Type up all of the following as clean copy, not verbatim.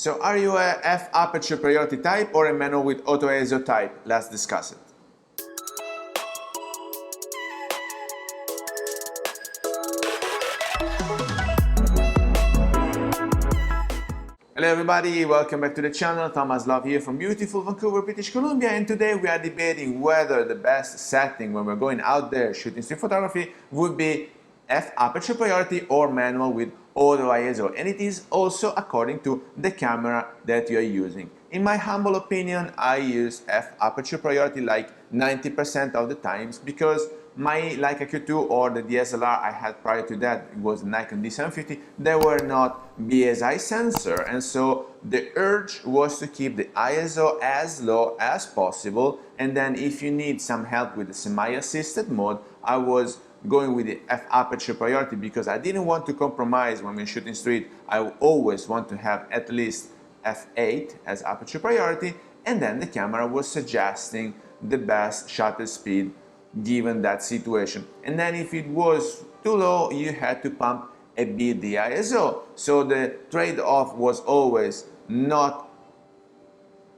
So are you a f aperture priority type or a manual with auto ISO type? Let's discuss it. Hello everybody, welcome back to the channel. Thomas Love here from beautiful Vancouver, British Columbia, and today we are debating whether the best setting when we're going out there shooting street photography would be f aperture priority or manual with auto ISO, and it is also according to the camera that you are using. In my humble opinion, I use f aperture priority like 90% of the times because my Leica Q2 or the DSLR I had prior to that, it was the Nikon D750, they were not BSI sensor, and so the urge was to keep the ISO as low as possible, and then if you need some help with the semi-assisted mode, I was going with the f aperture priority because I didn't want to compromise when we're shooting street. I always want to have at least f8 as aperture priority, and then the camera was suggesting the best shutter speed given that situation. And then if it was too low, you had to pump a bit the ISO. So the trade-off was always not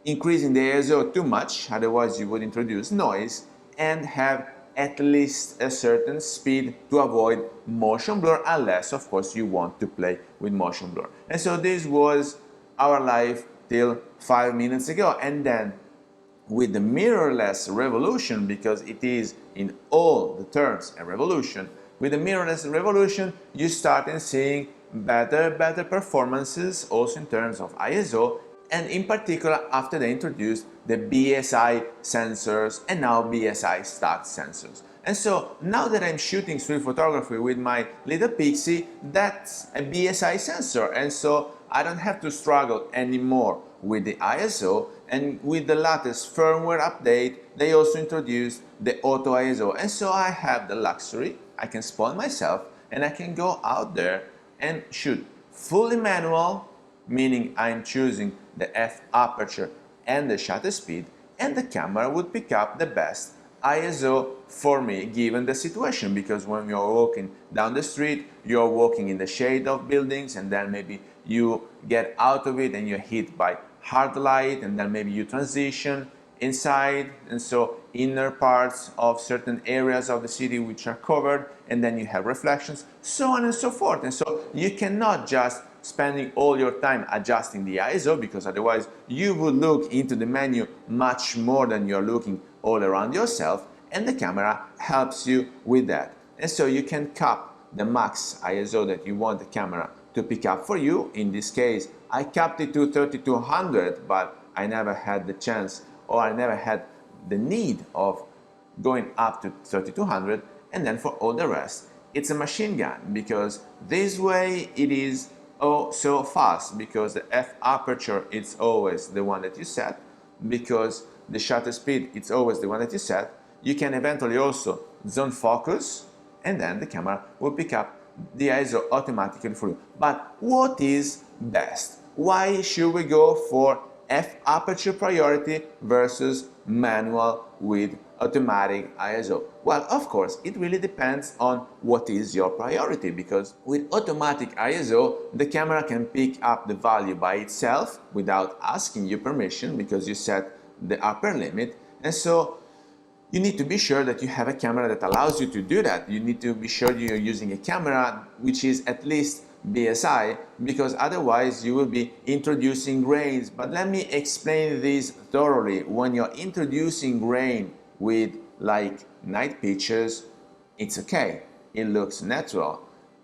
increasing the ISO too much, otherwise you would introduce noise, and have at least a certain speed to avoid motion blur, unless of course you want to play with motion blur. And so this was our life till 5 minutes ago, and then with the mirrorless revolution, because it is in all the terms a revolution, with the mirrorless revolution you start seeing better performances also in terms of ISO, and in particular after they introduced the BSI sensors and now BSI stacked sensors. And so now that I'm shooting street photography with my little Pixii, that's a BSI sensor, and so I don't have to struggle anymore with the ISO. And with the latest firmware update, they also introduced the auto ISO, and so I have the luxury, I can spoil myself, and I can go out there and shoot fully manual, meaning I'm choosing the f aperture and the shutter speed, and the camera would pick up the best ISO for me given the situation, because when you're walking down the street, you're walking in the shade of buildings, and then maybe you get out of it and you're hit by hard light, and then maybe you transition inside, and so inner parts of certain areas of the city which are covered, and then you have reflections, so on and so forth. And so you cannot just spending all your time adjusting the ISO, because otherwise you would look into the menu much more than you're looking all around yourself, and the camera helps you with that. And so you can cap the max ISO that you want the camera to pick up for you. In this case, I capped it to 3200, but I never had the chance, or I never had the need of going up to 3200, and then for all the rest, it's a machine gun, because this way it is so fast, because the f aperture it's always the one that you set, because the shutter speed it's always the one that you set. You can eventually also zone focus, and then the camera will pick up the ISO automatically for you. But what is best? Why should we go for f aperture priority versus manual with automatic ISO? Well, of course, it really depends on what is your priority, because with automatic ISO, the camera can pick up the value by itself without asking you permission, because you set the upper limit. And so you need to be sure that you have a camera that allows you to do that. You need to be sure you're using a camera which is at least BSI, because otherwise you will be introducing grains. But let me explain this thoroughly. When you're introducing grain with like night pictures, it's okay, it looks natural.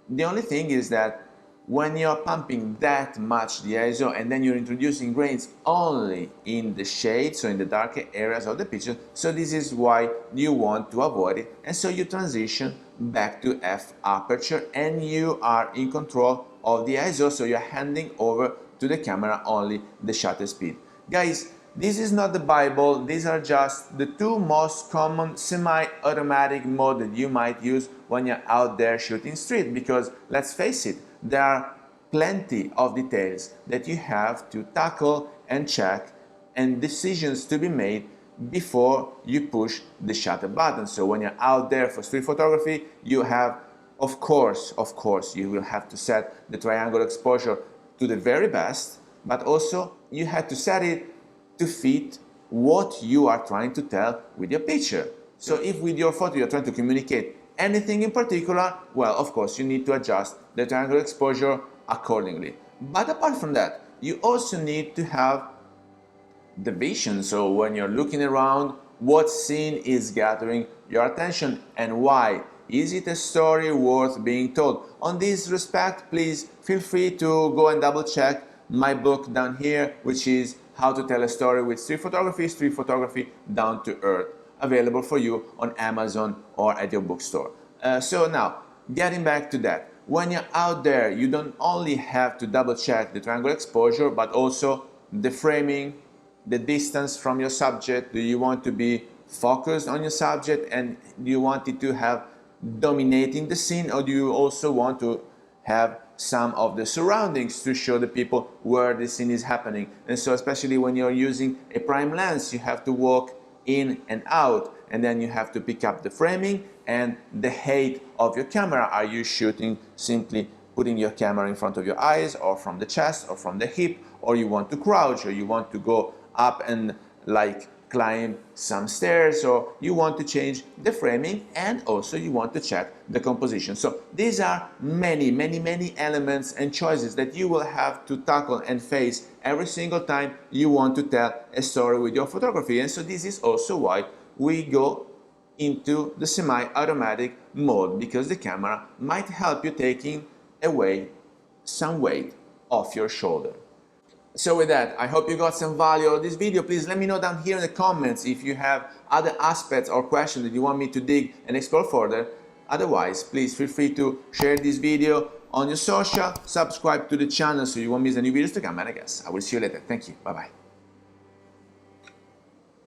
The only thing is that when you're pumping that much the ISO and then you're introducing grains only in the shade, so in the darker areas of the picture, so this is why you want to avoid it, and so you transition back to f aperture and you are in control of the ISO, so you're handing over to the camera only the shutter speed. Guys, this is not the Bible, these are just the two most common semi-automatic mode that you might use when you're out there shooting street, because let's face it, there are plenty of details that you have to tackle and check, and decisions to be made before you push the shutter button. So when you're out there for street photography, you have, of course, you will have to set the triangle exposure to the very best. but also you have to set it to fit what you are trying to tell with your picture. So if with your photo you're trying to communicate anything in particular, well, of course, you need to adjust the triangular exposure accordingly. But apart from that, you also need to have the vision. So when you're looking around, what scene is gathering your attention and why? Is it a story worth being told? On this respect, please feel free to go and double check my book down here, which is How to Tell a Story with Street Photography Down to Earth, available for you on Amazon or at your bookstore. So now, getting back to that, when you're out there, you don't only have to double check the triangular exposure, but also the framing, the distance from your subject. Do you want to be focused on your subject, and do you want it to have dominating the scene, or do you also want to have some of the surroundings to show the people where the scene is happening? And so especially when you're using a prime lens, you have to walk in and out, and then you have to pick up the framing and the height of your camera. Are you shooting simply putting your camera in front of your eyes, or from the chest, or from the hip, or you want to crouch, or you want to go up and like climb some stairs, or you want to change the framing, and also you want to check the composition. So these are many elements and choices that you will have to tackle and face every single time you want to tell a story with your photography. And so this is also why we go into the semi-automatic mode, because the camera might help you taking away some weight off your shoulder. So with that, I hope you got some value out of this video. Please let me know down here in the comments if you have other aspects or questions that you want me to dig and explore further. Otherwise, please feel free to share this video on your social, subscribe to the channel so you won't miss any videos to come, and I guess I will see you later. Thank you. Bye-bye.